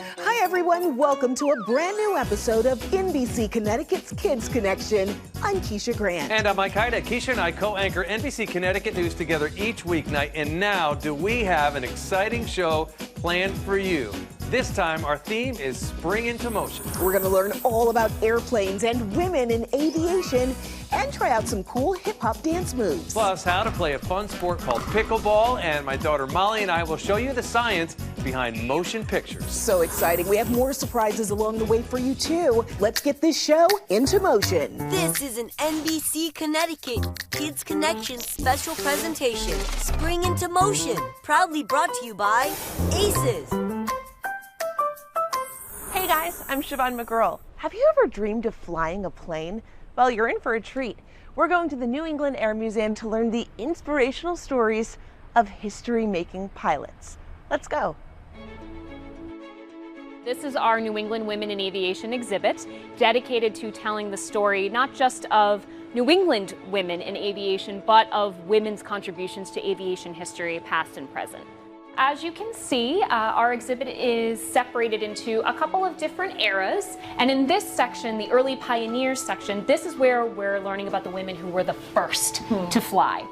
Hi everyone, welcome to a brand new episode of NBC Connecticut's Kids Connection. I'm Keisha Grant. And I'm Mike Haida. Keisha and I co-anchor NBC Connecticut News together each weeknight. And now, do we have an exciting show planned for you? This time, our theme is Spring into Motion. We're going to learn all about airplanes and women in aviation and try out some cool hip-hop dance moves. Plus, how to play a fun sport called Pickleball. And my daughter Molly and I will show you the science behind motion pictures. So exciting. We have more surprises along the way for you, too. Let's get this show into motion. This is an NBC Connecticut Kids Connection special presentation, Spring into Motion, proudly brought to you by Aces. Hey guys, I'm Siobhan McGurl. Have you ever dreamed of flying a plane? Well, you're in for a treat. We're going to the New England Air Museum to learn the inspirational stories of history-making pilots. Let's go. This is our New England Women in Aviation exhibit, dedicated to telling the story not just of New England women in aviation, but of women's contributions to aviation history, past and present. As you can see, our exhibit is separated into a couple of different eras. And in this section, the early pioneers section, this is where we're learning about the women who were the first to fly.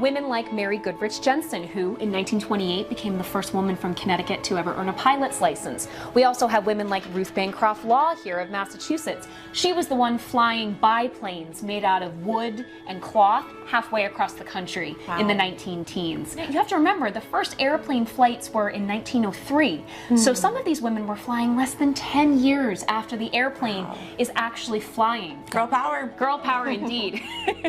Women like Mary Goodrich Jensen, who in 1928 became the first woman from Connecticut to ever earn a pilot's license. We also have women like Ruth Bancroft Law here of Massachusetts. She was the one flying biplanes made out of wood and cloth halfway across the country in the 19-teens. You have to remember, the first airplane flights were in 1903. So some of these women were flying less than 10 years after the airplane is actually flying. Girl power. Girl power indeed.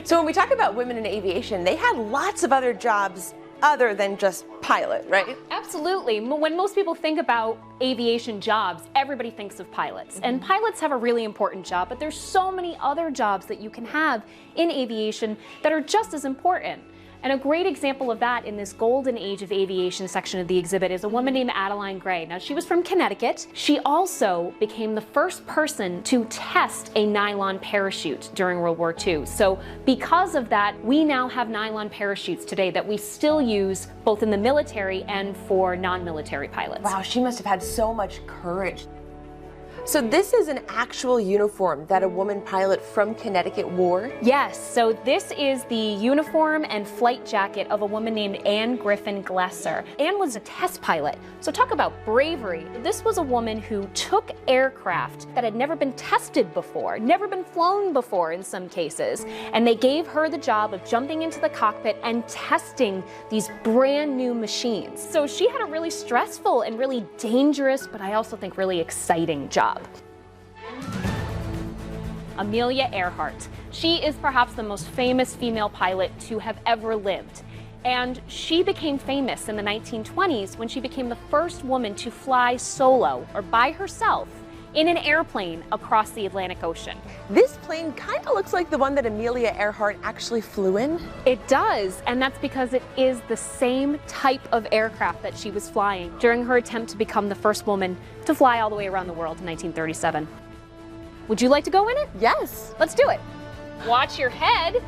So when we talk about women in aviation, they had lots of other jobs other than just pilot, right? Absolutely. When most people think about aviation jobs, everybody thinks of pilots. And pilots have a really important job, but there's so many other jobs that you can have in aviation that are just as important. And a great example of that in this golden age of aviation section of the exhibit is a woman named Adeline Gray. Now, she was from Connecticut. She also became the first person to test a nylon parachute during World War II. So because of that, we now have nylon parachutes today that we still use both in the military and for non-military pilots. Wow, she must have had so much courage. So this is an actual uniform that a woman pilot from Connecticut wore? Yes, so this is the uniform and flight jacket of a woman named Anne Griffin Glesser. Anne was a test pilot, so talk about bravery. This was a woman who took aircraft that had never been tested before, never been flown before in some cases, and they gave her the job of jumping into the cockpit and testing these brand new machines. So she had a really stressful and really dangerous, but I also think really exciting job. Amelia Earhart. She is perhaps the most famous female pilot to have ever lived. And she became famous in the 1920s when she became the first woman to fly solo or by herself in an airplane across the Atlantic Ocean. This plane kind of looks like the one that Amelia Earhart actually flew in. It does, and that's because it is the same type of aircraft that she was flying during her attempt to become the first woman to fly all the way around the world in 1937. Would you like to go in it? Yes. Let's do it. Watch your head.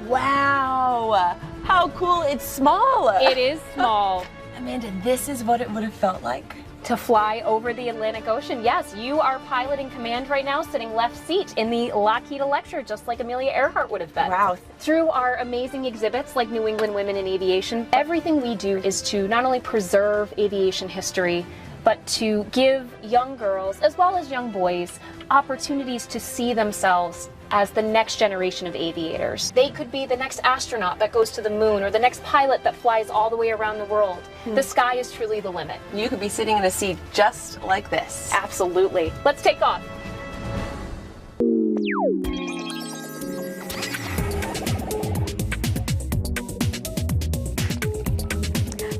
Wow, how cool. It's small. It is small. Amanda, this is what it would have felt like. To fly over the Atlantic Ocean. Yes, you are piloting command right now, sitting left seat in the Lockheed Electra, just like Amelia Earhart would have been. Wow. Through our amazing exhibits like New England Women in Aviation, everything we do is to not only preserve aviation history, but to give young girls, as well as young boys, opportunities to see themselves as the next generation of aviators. They could be the next astronaut that goes to the moon or the next pilot that flies all the way around the world. The sky is truly the limit. You could be sitting in a seat just like this. Absolutely. Let's take off.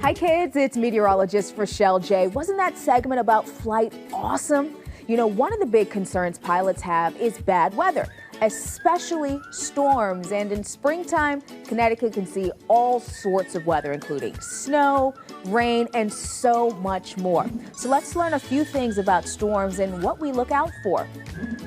Hi kids, it's meteorologist Rochelle J. Wasn't that segment about flight awesome? You know, one of the big concerns pilots have is bad weather, especially storms. And in springtime, Connecticut can see all sorts of weather, including snow, rain, and so much more. So let's learn a few things about storms and what we look out for.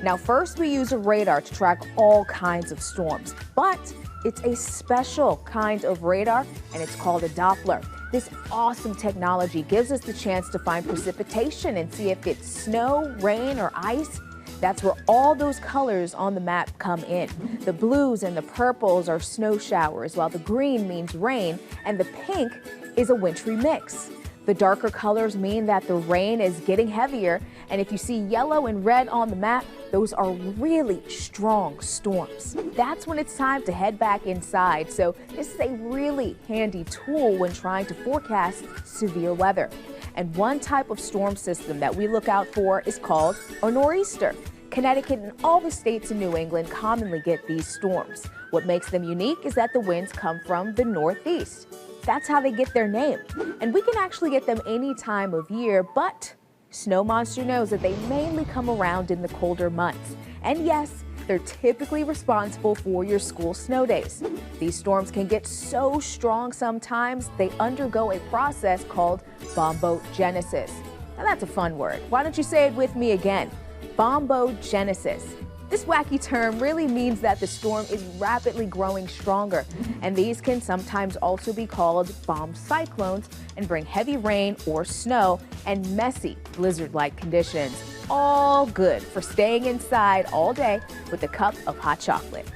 Now, first, we use a radar to track all kinds of storms, but it's a special kind of radar, and it's called a Doppler. This awesome technology gives us the chance to find precipitation and see if it's snow, rain, or ice. That's where all those colors on the map come in. The blues and the purples are snow showers, while the green means rain, and the pink is a wintry mix. The darker colors mean that the rain is getting heavier, and if you see yellow and red on the map, those are really strong storms. That's when it's time to head back inside, so this is a really handy tool when trying to forecast severe weather. And one type of storm system that we look out for is called a nor'easter. Connecticut and all the states in New England commonly get these storms. What makes them unique is that the winds come from the northeast. That's how they get their name. And we can actually get them any time of year, but Snow Monster knows that they mainly come around in the colder months. And yes, they're typically responsible for your school snow days. These storms can get so strong sometimes they undergo a process called bombogenesis. Now that's a fun word. Why don't you say it with me again? Bombogenesis. This wacky term really means that the storm is rapidly growing stronger, and these can sometimes also be called bomb cyclones and bring heavy rain or snow and messy blizzard-like conditions. All good for staying inside all day with a cup of hot chocolate.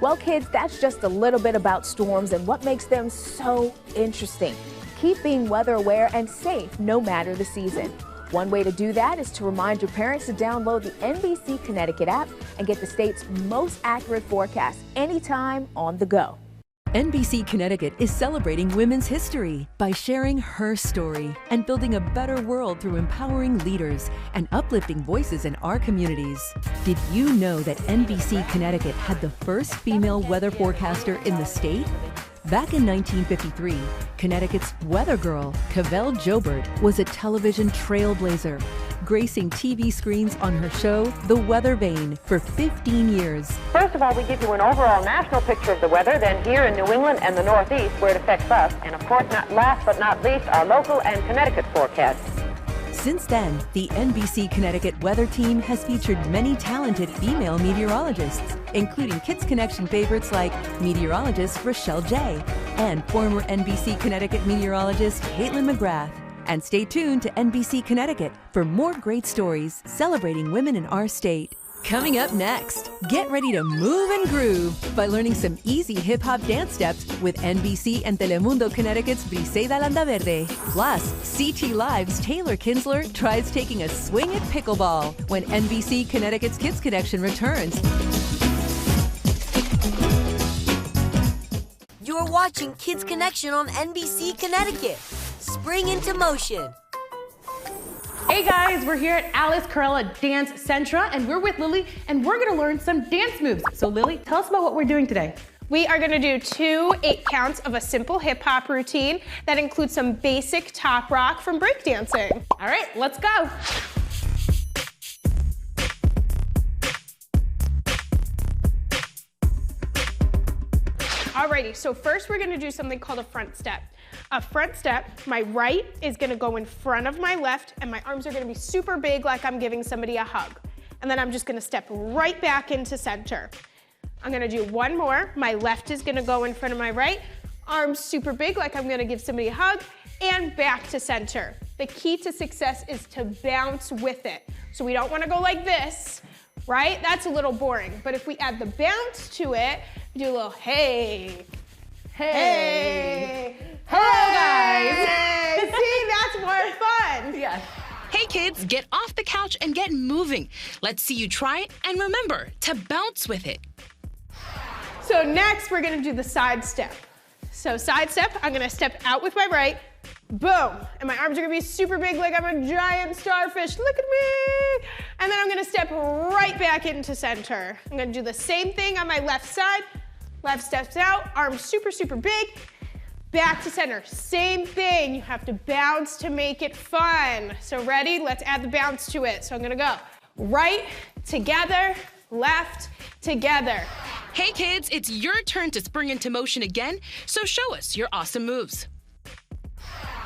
Well, kids, that's just a little bit about storms and what makes them so interesting. Keep being weather aware and safe no matter the season. One way to do that is to remind your parents to download the NBC Connecticut app and get the state's most accurate forecast anytime on the go. NBC Connecticut is celebrating women's history by sharing her story and building a better world through empowering leaders and uplifting voices in our communities. Did you know that NBC Connecticut had the first female weather forecaster in the state? Back in 1953, Connecticut's weather girl, Cavell Jobert, was a television trailblazer, gracing TV screens on her show, The Weather Vane, for 15 years. First of all, we give you an overall national picture of the weather, then here in New England and the Northeast, where it affects us, and of course, last but not least, our local and Connecticut forecasts. Since then, the NBC Connecticut weather team has featured many talented female meteorologists, including Kids Connection favorites like meteorologist Rochelle J. and former NBC Connecticut meteorologist Caitlin McGrath. And stay tuned to NBC Connecticut for more great stories celebrating women in our state. Coming up next, get ready to move and groove by learning some easy hip-hop dance steps with NBC and Telemundo Connecticut's Briseida Landaverde. Plus, CT Live's Taylor Kinsler tries taking a swing at pickleball when NBC Connecticut's Kids Connection returns. You're watching Kids Connection on NBC Connecticut. Spring into motion. Hey guys, we're here at Alice Corella Dance Centra and we're with Lily and we're gonna learn some dance moves. So Lily, tell us about what we're doing today. We are gonna do 2 8 counts of a simple hip hop routine that includes some basic top rock from breakdancing. All right, let's go. Alrighty, so first we're gonna do something called a front step. A front step, my right is gonna go in front of my left and my arms are gonna be super big like I'm giving somebody a hug. And then I'm just gonna step right back into center. I'm gonna do one more. My left is gonna go in front of my right, arms super big like I'm gonna give somebody a hug, and back to center. The key to success is to bounce with it. So we don't wanna go like this, right? That's a little boring. But if we add the bounce to it, do a little hey, hey, hello guys. See, that's more fun. Yeah. Hey kids, get off the couch and get moving. Let's see you try it, and remember to bounce with it. So next we're gonna do the side step. So side step, I'm gonna step out with my right, boom, and my arms are gonna be super big like I'm a giant starfish, look at me. And then I'm gonna step right back into center. I'm gonna do the same thing on my left side. Left steps out, arms super, super big, back to center. Same thing, you have to bounce to make it fun. So ready? Let's add the bounce to it. So I'm gonna go right, together, left, together. Hey kids, it's your turn to spring into motion again, so show us your awesome moves.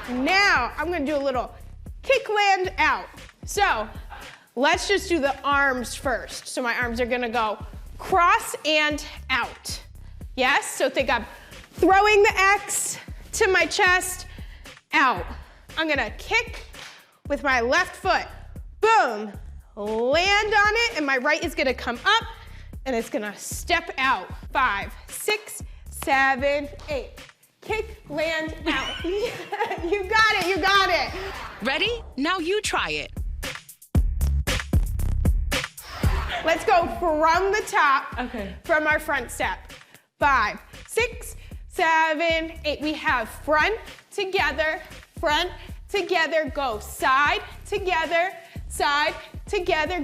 Now I'm gonna do a little kick land out. So let's just do the arms first. So my arms are gonna go cross and out. Yes, so think I'm throwing the X to my chest, out. I'm gonna kick with my left foot. Boom, land on it, and my right is gonna come up, and it's gonna step out. 5, 6, 7, 8. Kick, land, out. You got it, you got it. Ready? Now you try it. Let's go from the top, from our front step. 5, 6, 7, 8. We have front, together, go. Side, together,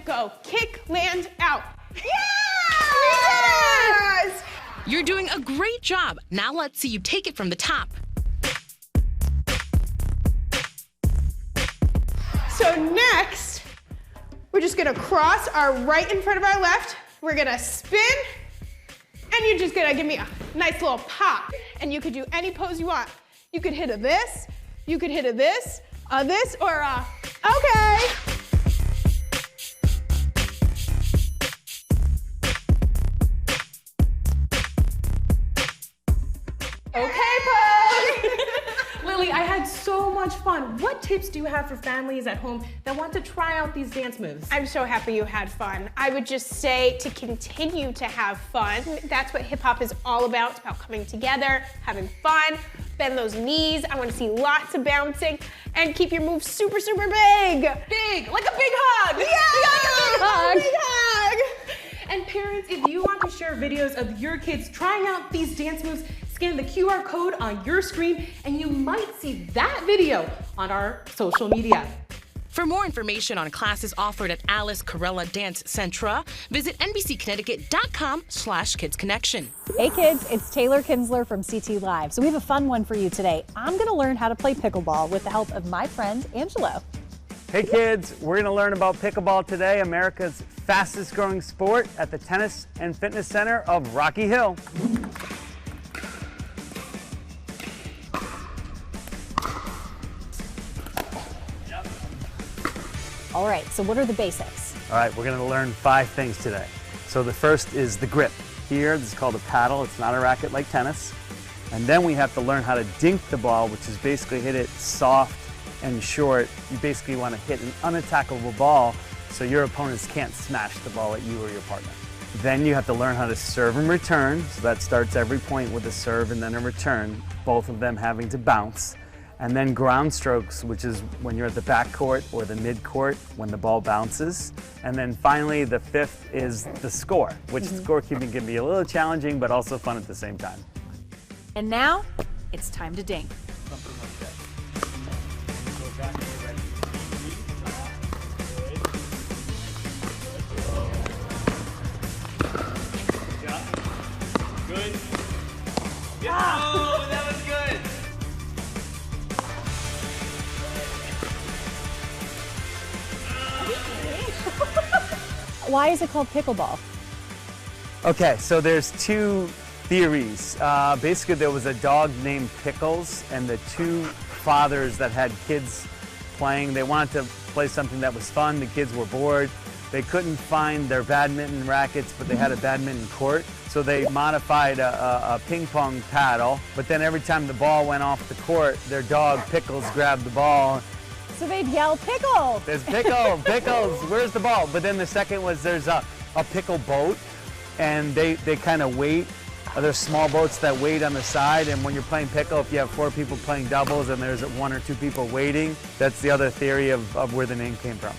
go. Kick, land, out. Yes! You're doing a great job. Now let's see you take it from the top. So next, we're just gonna cross our right in front of our left. We're gonna spin, and you're just gonna give me a nice little pop. And you could do any pose you want. You could hit a this, you could hit a this, or a, okay. Okay, pose. Lily, I had so much fun. What tips do you have for families at home that want to try out these dance moves? I'm so happy you had fun. I would just say to continue to have fun. That's what hip hop is all about. It's about coming together, having fun, bend those knees. I want to see lots of bouncing, and keep your moves super, super big. Big, like a big hug. Yeah, like a big hug. And parents, if you want to share videos of your kids trying out these dance moves, scan the QR code on your screen and you might see that video on our social media. For more information on classes offered at Alice Corella Dance Centra, visit NBCConnecticut.com/kidsconnection. Hey kids, it's Taylor Kinsler from CT Live. So we have a fun one for you today. I'm gonna learn how to play pickleball with the help of my friend, Angelo. Hey kids, we're gonna learn about pickleball today, America's fastest growing sport at the Tennis and Fitness Center of Rocky Hill. All right, so what are the basics? All right, we're gonna learn 5 things today. So the first is the grip. Here, this is called a paddle. It's not a racket like tennis. And then we have to learn how to dink the ball, which is basically hit it soft and short. You basically want to hit an unattackable ball so your opponents can't smash the ball at you or your partner. Then you have to learn how to serve and return. So that starts every point with a serve and then a return, both of them having to bounce. And then ground strokes, which is when you're at the back court or the mid court when the ball bounces. And then finally, the 5th is the score, which scorekeeping can be a little challenging, but also fun at the same time. And now, it's time to dink. Something like that. Good. Yeah. Oh, that was good. Why is it called pickleball? Okay, so there's 2 theories. Basically, there was a dog named Pickles, and the 2 fathers that had kids playing, they wanted to play something that was fun. The kids were bored. They couldn't find their badminton rackets, but they had a badminton court. So they modified a ping pong paddle, but then every time the ball went off the court, their dog Pickles grabbed the ball. So they'd yell, pickle! There's Pickle, Pickles, where's the ball? But then the second was there's a pickle boat, and they kind of wait. There's small boats that wait on the side, and when you're playing pickle, if you have 4 people playing doubles and there's 1 or 2 people waiting, that's the other theory of where the name came from.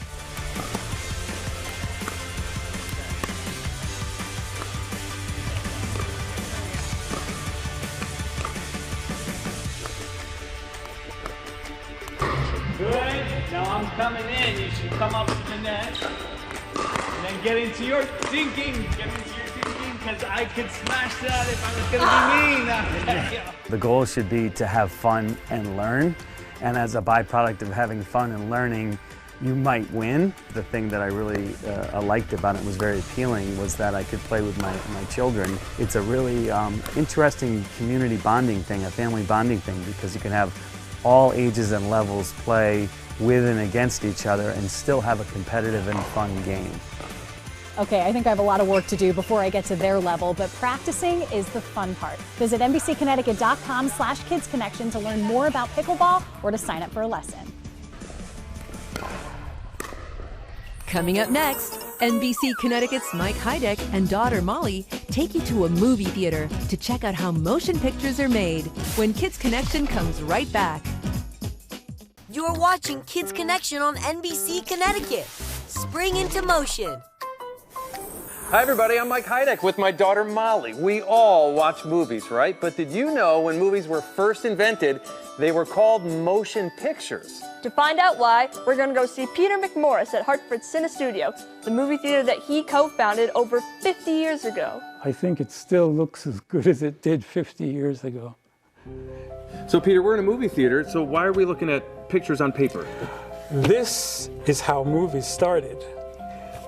Good. Now I'm coming in. You should come up to the net and then get into your thinking. Get into your thinking, because I could smash that if I was going to be mean. The goal should be to have fun and learn. And as a byproduct of having fun and learning, you might win. The thing that I really liked about it, was very appealing, was that I could play with my children. It's a really interesting community bonding thing, a family bonding thing, because you can have all ages and levels play with and against each other and still have a competitive and fun game. Okay, I think I have a lot of work to do before I get to their level, but practicing is the fun part. Visit NBCConnecticut.com/KidsConnection to learn more about pickleball or to sign up for a lesson. Coming up next, NBC Connecticut's Mike Heideck and daughter Molly take you to a movie theater to check out how motion pictures are made when Kids Connection comes right back. You're watching Kids Connection on NBC Connecticut. Spring into motion. Hi, everybody. I'm Mike Heideck with my daughter Molly. We all watch movies, right? But did you know when movies were first invented, they were called motion pictures? To find out why, we're going to go see Peter McMorris at Hartford Cine Studio, the movie theater that he co-founded over 50 years ago. I think it still looks as good as it did 50 years ago. So, Peter, we're in a movie theater, so why are we looking at pictures on paper? This is how movies started.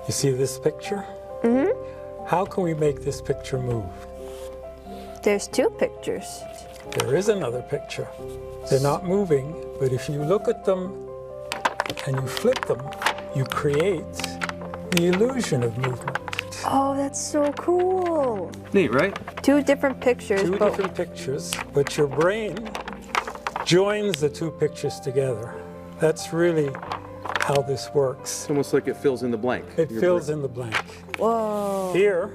You see this picture? Mm-hmm. How can we make this picture move? There's two pictures. There is another picture. They're not moving, but if you look at them and you flip them, you create the illusion of movement. Oh, that's so cool. Neat, right? Two different pictures. Two different pictures, but your brain joins the two pictures together. That's really how this works. It's almost like it fills in the blank. It fills in the blank. Whoa. Here,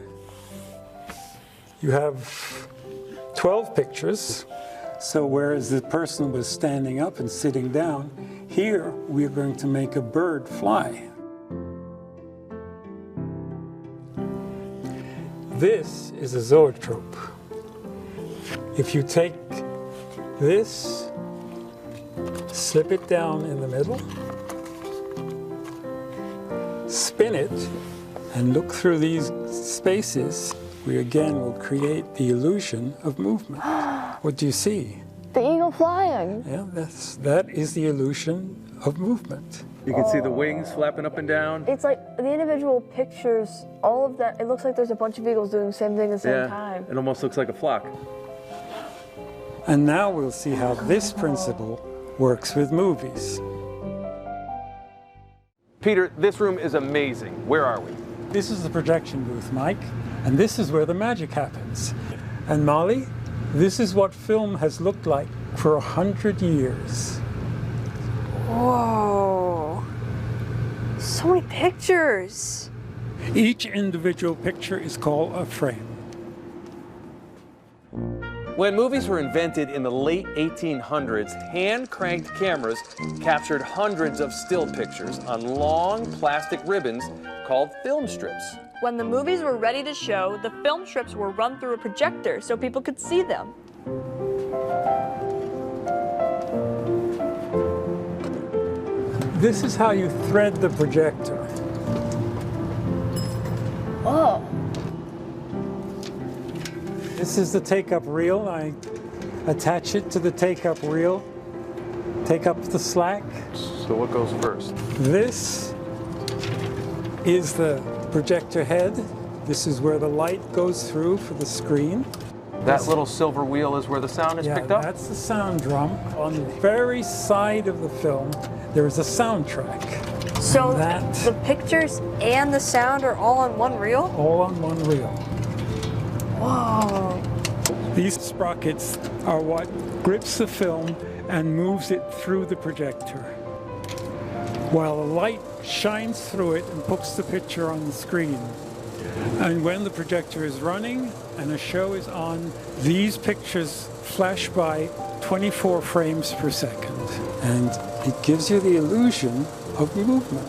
you have 12 pictures. So whereas the person was standing up and sitting down, here we're going to make a bird fly. This is a zoetrope. If you take this, slip it down in the middle, spin it, and look through these spaces, we again will create the illusion of movement. What do you see? The eagle flying. Yeah, that is the illusion of movement. You can see the wings flapping up and down. It's like the individual pictures, all of that, it looks like there's a bunch of eagles doing the same thing at the same time. It almost looks like a flock. And now we'll see how this principle works with movies. Peter, this room is amazing. Where are we? This is the projection booth, Mike, and this is where the magic happens. And Molly, this is what film has looked like for 100 years. Whoa. So many pictures. Each individual picture is called a frame. When movies were invented in the late 1800s, hand-cranked cameras captured hundreds of still pictures on long plastic ribbons called film strips. When the movies were ready to show, the film strips were run through a projector so people could see them. This is how you thread the projector. Oh. This is the take-up reel. I attach it to the take-up reel, take up the slack. So what goes first? This is the projector head. This is where the light goes through for the screen. That little silver wheel is where the sound is picked up? That's the sound drum. On the very side of the film, there is a soundtrack. So the pictures and the sound are all on one reel? All on one reel. Whoa. These sprockets are what grips the film and moves it through the projector, while the light shines through it and puts the picture on the screen. And when the projector is running and a show is on, these pictures flash by 24 frames per second. And it gives you the illusion of movement.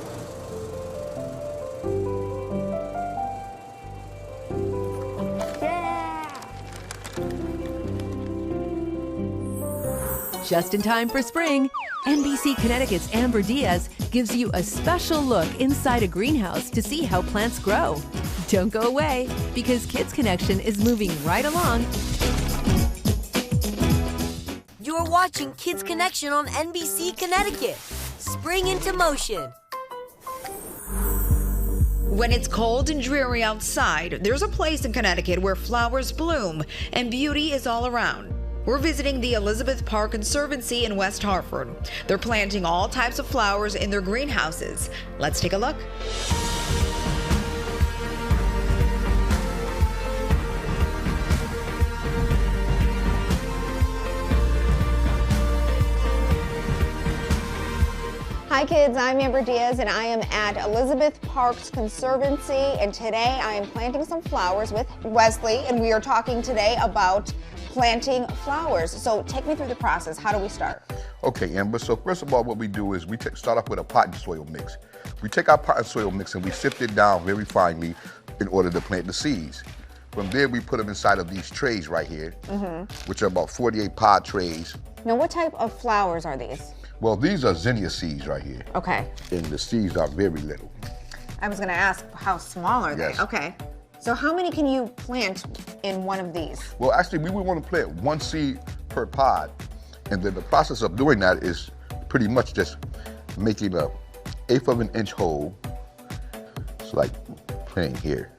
Just in time for spring, NBC Connecticut's Amber Diaz gives you a special look inside a greenhouse to see how plants grow. Don't go away, because Kids Connection is moving right along. You're watching Kids Connection on NBC Connecticut. Spring into motion. When it's cold and dreary outside, there's a place in Connecticut where flowers bloom and beauty is all around. We're visiting the Elizabeth Park Conservancy in West Hartford. They're planting all types of flowers in their greenhouses. Let's take a look. Hi kids, I'm Amber Diaz and I am at Elizabeth Park's Conservancy, and today I am planting some flowers with Wesley, and we are talking today about planting flowers. So take me through the process. How do we start? Okay, Amber, so first of all what we do is we start off with a pot and soil mix. We take our pot and soil mix and we sift it down very finely in order to plant the seeds. From there we put them inside of these trays right here, which are about 48 pod trays. Now what type of flowers are these? Well, these are zinnia seeds right here. Okay. And the seeds are very little. I was gonna ask, how small are they? Yes. Okay. So how many can you plant in one of these? Well, actually, we would want to plant one seed per pod. And then the process of doing that is pretty much just making a 1/8 of an inch hole. It's like playing here.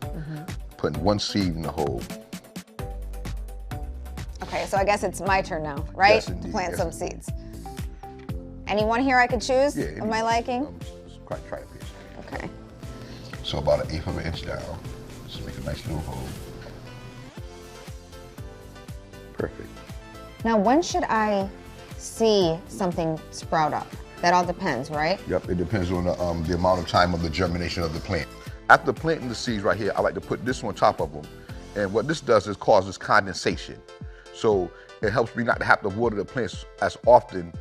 Putting one seed in the hole. Okay, so I guess it's my turn now, right? Yes, indeed, to plant yes, some indeed. seeds. Anyone here I could choose of my liking? Try to pitch. Okay. So about an 1/8 of an inch down. Just make a nice little hole. Perfect. Now when should I see something sprout up? That all depends, right? Yep, it depends on the amount of time of the germination of the plant. After planting the seeds right here, I like to put this on top of them. And what this does is causes condensation. So it helps me not to have to water the plants as often.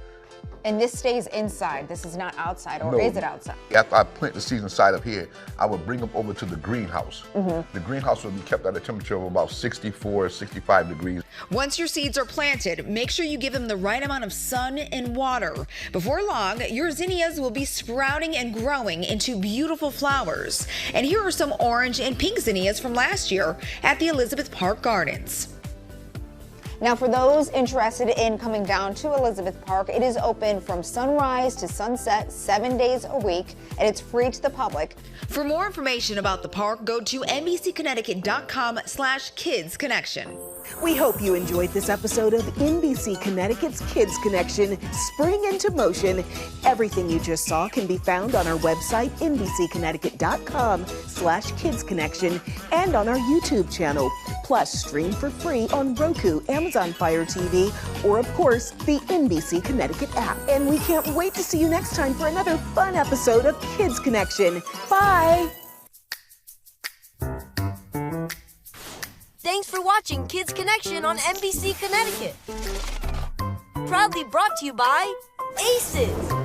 And this stays inside. This is not outside, or No. is it outside? After I plant the seeds inside of here, I will bring them over to the greenhouse. The greenhouse will be kept at a temperature of about 64, 65 degrees. Once your seeds are planted, make sure you give them the right amount of sun and water. Before long, your zinnias will be sprouting and growing into beautiful flowers. And here are some orange and pink zinnias from last year at the Elizabeth Park Gardens. Now for those interested in coming down to Elizabeth Park, it is open from sunrise to sunset 7 days a week, and it's free to the public. For more information about the park, go to NBCConnecticut.com/kidsconnection. We hope you enjoyed this episode of NBC Connecticut's Kids Connection, Spring into Motion. Everything you just saw can be found on our website, NBCConnecticut.com/kidsconnection, and on our YouTube channel. Plus, stream for free on Roku, Amazon Fire TV, or of course, the NBC Connecticut app. And we can't wait to see you next time for another fun episode of Kids Connection. Bye! Thanks for watching Kids Connection on NBC Connecticut. Proudly brought to you by ACES.